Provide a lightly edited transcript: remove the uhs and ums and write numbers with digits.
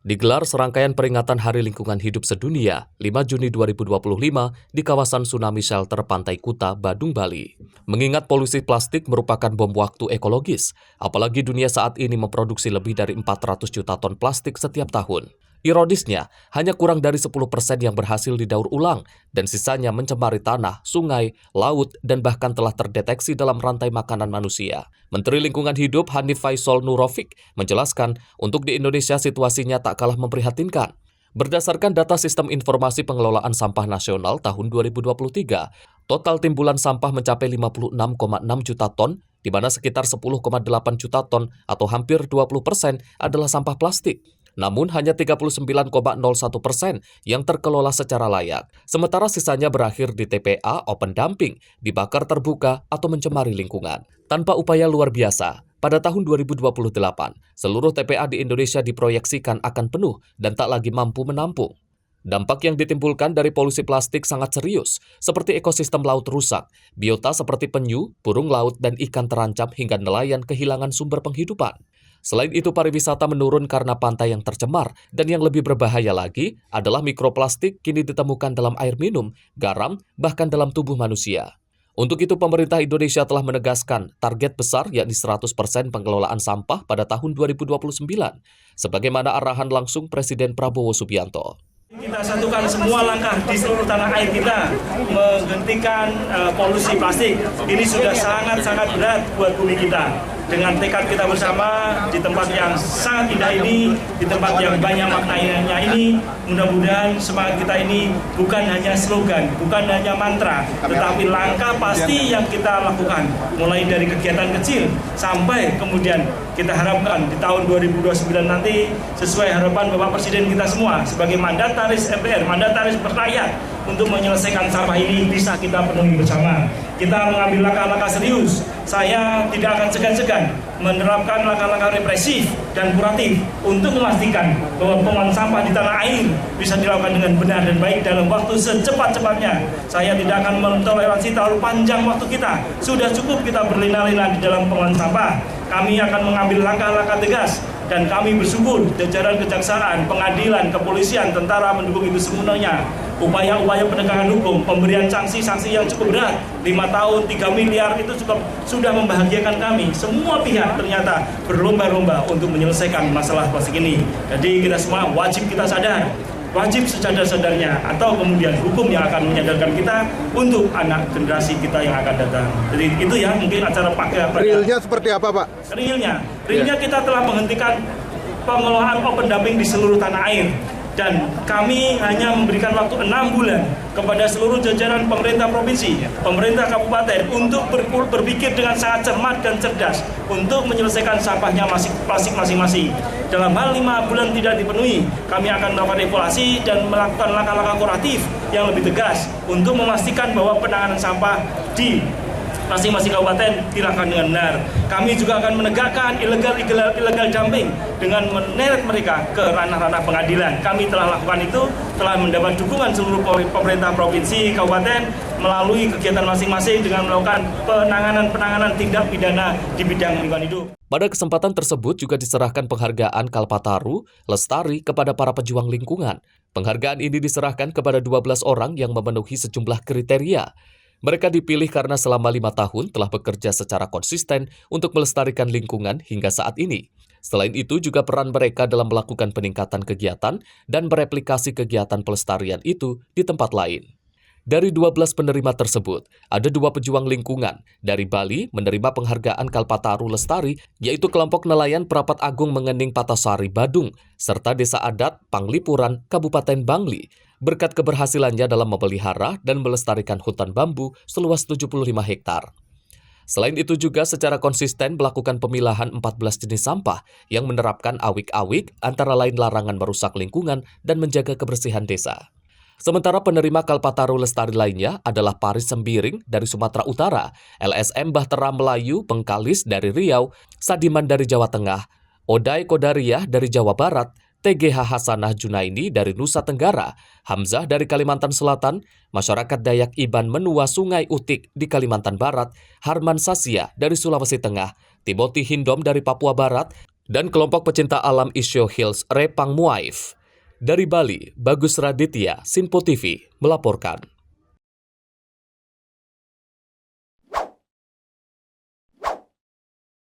Digelar serangkaian peringatan Hari Lingkungan Hidup Sedunia 5 Juni 2025 di kawasan Tsunami Shelter Pantai Kuta, Badung, Bali. Mengingat polusi plastik merupakan bom waktu ekologis, apalagi dunia saat ini memproduksi lebih dari 400 juta ton plastik setiap tahun. Ironisnya, hanya kurang dari 10% yang berhasil didaur ulang dan sisanya mencemari tanah, sungai, laut, dan bahkan telah terdeteksi dalam rantai makanan manusia. Menteri Lingkungan Hidup Hanif Faisal Nurofik menjelaskan untuk di Indonesia situasinya tak kalah memprihatinkan. Berdasarkan data Sistem Informasi Pengelolaan Sampah Nasional tahun 2023, total timbulan sampah mencapai 56,6 juta ton, di mana sekitar 10,8 juta ton atau hampir 20% adalah sampah plastik. Namun hanya 39,01% yang terkelola secara layak, sementara sisanya berakhir di TPA open dumping, dibakar terbuka atau mencemari lingkungan. Tanpa upaya luar biasa, pada tahun 2028, seluruh TPA di Indonesia diproyeksikan akan penuh dan tak lagi mampu menampung. Dampak yang ditimbulkan dari polusi plastik sangat serius, seperti ekosistem laut rusak, biota seperti penyu, burung laut, dan ikan terancam hingga nelayan kehilangan sumber penghidupan. Selain itu, pariwisata menurun karena pantai yang tercemar, dan yang lebih berbahaya lagi adalah mikroplastik kini ditemukan dalam air minum, garam, bahkan dalam tubuh manusia. Untuk itu, pemerintah Indonesia telah menegaskan target besar yakni 100% pengelolaan sampah pada tahun 2029, sebagaimana arahan langsung Presiden Prabowo Subianto. Kita satukan semua langkah di seluruh tanah air kita menghentikan polusi plastik. Ini sudah sangat-sangat berat buat bumi kita. Dengan tekad kita bersama di tempat yang sangat indah ini, di tempat yang banyak maknanya ini, mudah-mudahan semangat kita ini bukan hanya slogan, bukan hanya mantra, tetapi langkah pasti yang kita lakukan. Mulai dari kegiatan kecil sampai kemudian kita harapkan di tahun 2029 nanti sesuai harapan Bapak Presiden kita semua sebagai mandataris MPR, mandataris rakyat untuk menyelesaikan sampah ini bisa kita penuhi bersama. Kita mengambil langkah-langkah serius. Saya tidak akan segan-segan menerapkan langkah-langkah represif dan kuratif untuk memastikan bahwa pengolahan sampah di tanah air bisa dilakukan dengan benar dan baik dalam waktu secepat-cepatnya. Saya tidak akan mentoleransi terlalu panjang waktu kita. Sudah cukup kita berlina-lina di dalam pengolahan sampah. Kami akan mengambil langkah-langkah tegas dan kami bersyukur jajaran kejaksaan, pengadilan, kepolisian, tentara mendukung itu semuanya. Upaya-upaya penegakan hukum, pemberian sanksi-sanksi yang cukup berat, 5 tahun, 3 miliar itu sudah membahagiakan kami. Semua pihak ternyata berlomba-lomba untuk menyelesaikan masalah plastik ini. Jadi kita semua wajib kita sadar, wajib sesadar-sadarnya, atau kemudian hukum yang akan menyadarkan kita untuk anak generasi kita yang akan datang. Jadi itu ya mungkin acara pakai. Realnya seperti apa, Pak? Realnya kita telah menghentikan pengelolaan open dumping di seluruh tanah air. Dan kami hanya memberikan waktu 6 bulan kepada seluruh jajaran pemerintah provinsi, pemerintah kabupaten untuk berpikir dengan sangat cermat dan cerdas untuk menyelesaikan sampahnya plastik masing-masing. Dalam hal 5 bulan tidak dipenuhi, kami akan melakukan evaluasi dan melakukan langkah-langkah kuratif yang lebih tegas untuk memastikan bahwa penanganan sampah di masing-masing kabupaten dilakukan dengan benar. Kami juga akan menegakkan illegal dumping dengan meneret mereka ke ranah-ranah pengadilan. Kami telah lakukan itu, telah mendapat dukungan seluruh pemerintah provinsi, kabupaten melalui kegiatan masing-masing dengan melakukan penanganan tindak pidana di bidang lingkungan hidup. Pada kesempatan tersebut juga diserahkan penghargaan Kalpataru Lestari kepada para pejuang lingkungan. Penghargaan ini diserahkan kepada 12 orang yang memenuhi sejumlah kriteria. Mereka dipilih karena selama 5 tahun telah bekerja secara konsisten untuk melestarikan lingkungan hingga saat ini. Selain itu juga peran mereka dalam melakukan peningkatan kegiatan dan mereplikasi kegiatan pelestarian itu di tempat lain. Dari 12 penerima tersebut, ada 2 pejuang lingkungan. Dari Bali menerima penghargaan Kalpataru Lestari, yaitu kelompok nelayan Perapat Agung Mengening Patasari Badung, serta Desa Adat Panglipuran Kabupaten Bangli, berkat keberhasilannya dalam memelihara dan melestarikan hutan bambu seluas 75 hektar. Selain itu juga secara konsisten melakukan pemilahan 14 jenis sampah yang menerapkan awik-awik antara lain larangan merusak lingkungan dan menjaga kebersihan desa. Sementara penerima Kalpataru Lestari lainnya adalah Paris Sembiring dari Sumatera Utara, LSM Bahtera Melayu Bengkalis dari Riau, Sadiman dari Jawa Tengah, Odai Kodariah dari Jawa Barat, TGH Hasanah Junaini dari Nusa Tenggara, Hamzah dari Kalimantan Selatan, masyarakat Dayak Iban Menua Sungai Utik di Kalimantan Barat, Harman Sasia dari Sulawesi Tengah, Timothy Hindom dari Papua Barat, dan kelompok pecinta alam Isyo Hills Repang Muaif. Dari Bali, Bagus Raditya, Sinpo TV, melaporkan.